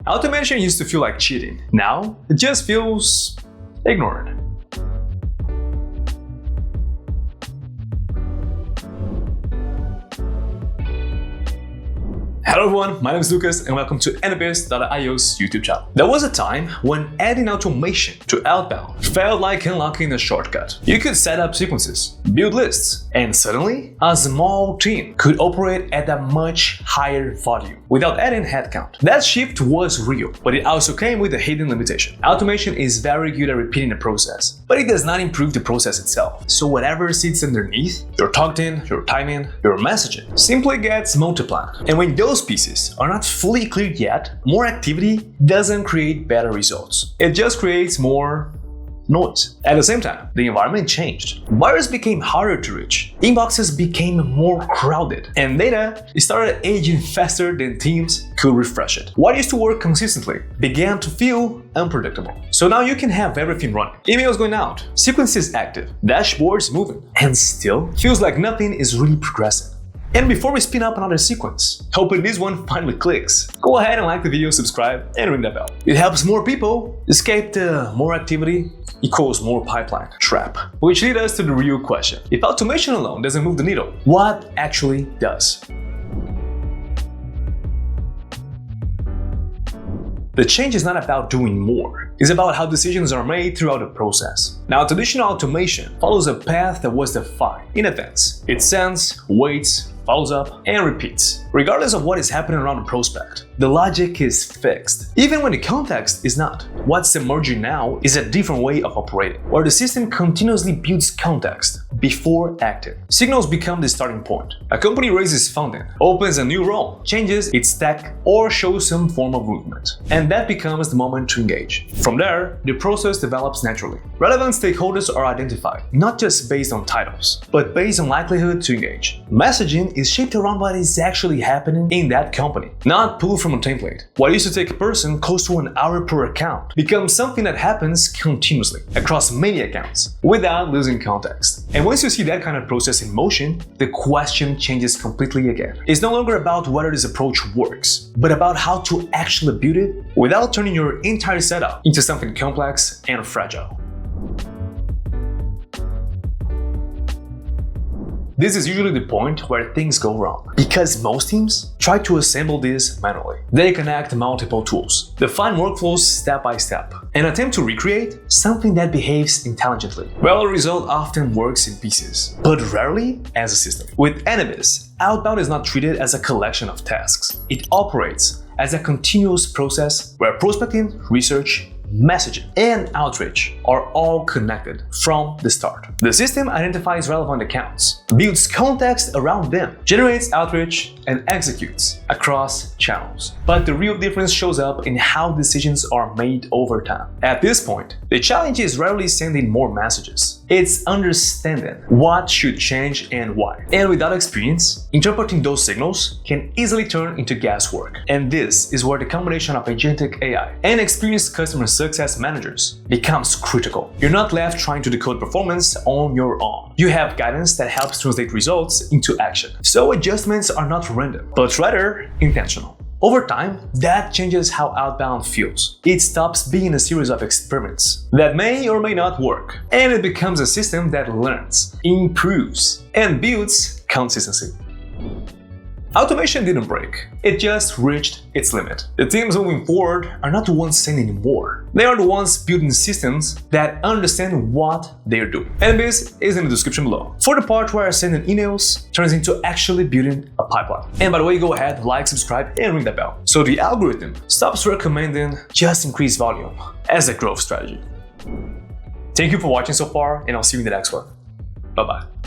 Automation used to feel like cheating. Now, it just feels ignorant. Hello everyone, my name is Lucas and welcome to AnyBiz.io's YouTube channel. There was a time when adding automation to Outbound felt like unlocking a shortcut. You could set up sequences, build lists, and suddenly a small team could operate at a much higher volume without adding headcount. That shift was real, but it also came with a hidden limitation. Automation is very good at repeating the process, but it does not improve the process itself. So whatever sits underneath, your talking, your timing, your messaging, simply gets multiplied. And when those pieces are not fully cleared yet, more activity doesn't create better results. It just creates more noise. At the same time, the environment changed. Buyers became harder to reach, inboxes became more crowded, and data started aging faster than teams could refresh it. What used to work consistently began to feel unpredictable. So now you can have everything running. Emails going out, sequences active, dashboards moving, and still feels like nothing is really progressing. And before we spin up another sequence, hoping this one finally clicks, go ahead and like the video, subscribe, and ring the bell. It helps more people escape the more activity equals more pipeline trap. Which leads us to the real question. If automation alone doesn't move the needle, what actually does? The change is not about doing more, it's about how decisions are made throughout the process. Now, traditional automation follows a path that was defined in advance. It sends, waits, follows up, and repeats, regardless of what is happening around the prospect. The logic is fixed, even when the context is not. What's emerging now is a different way of operating, where the system continuously builds context before acting. Signals become the starting point. A company raises funding, opens a new role, changes its tech, or shows some form of movement. And that becomes the moment to engage. From there, the process develops naturally. Relevant stakeholders are identified, not just based on titles, but based on likelihood to engage. Messaging is shaped around what is actually happening in that company, not pulled from a template. What used to take a person close to an hour per account becomes something that happens continuously across many accounts without losing context. And once you see that kind of process in motion, the question changes completely again. It's no longer about whether this approach works, but about how to actually build it without turning your entire setup into something complex and fragile. This is usually the point where things go wrong, because most teams try to assemble this manually. They connect multiple tools, define workflows step by step, and attempt to recreate something that behaves intelligently. Well, the result often works in pieces, but rarely as a system. With AnyBiz, Outbound is not treated as a collection of tasks. It operates as a continuous process where prospecting, research, messaging, and outreach are all connected from the start. The system identifies relevant accounts, builds context around them, generates outreach, and executes across channels. But the real difference shows up in how decisions are made over time. At this point, the challenge is rarely sending more messages. It's understanding what should change and why. And without experience, interpreting those signals can easily turn into guesswork. And this is where the combination of agentic AI and experienced customer success managers becomes critical. You're not left trying to decode performance on your own. You have guidance that helps translate results into action. So adjustments are not random, but rather intentional. Over time, that changes how Outbound feels. It stops being a series of experiments that may or may not work, and it becomes a system that learns, improves, and builds consistency. Automation didn't break, it just reached its limit. The teams moving forward are not the ones sending more. They are the ones building systems that understand what they're doing. AnyBiz is in the description below, for the part where sending emails turns into actually building a pipeline. And by the way, go ahead, like, subscribe, and ring the bell, so the algorithm stops recommending just increased volume as a growth strategy. Thank you for watching so far, and I'll see you in the next one. Bye-bye.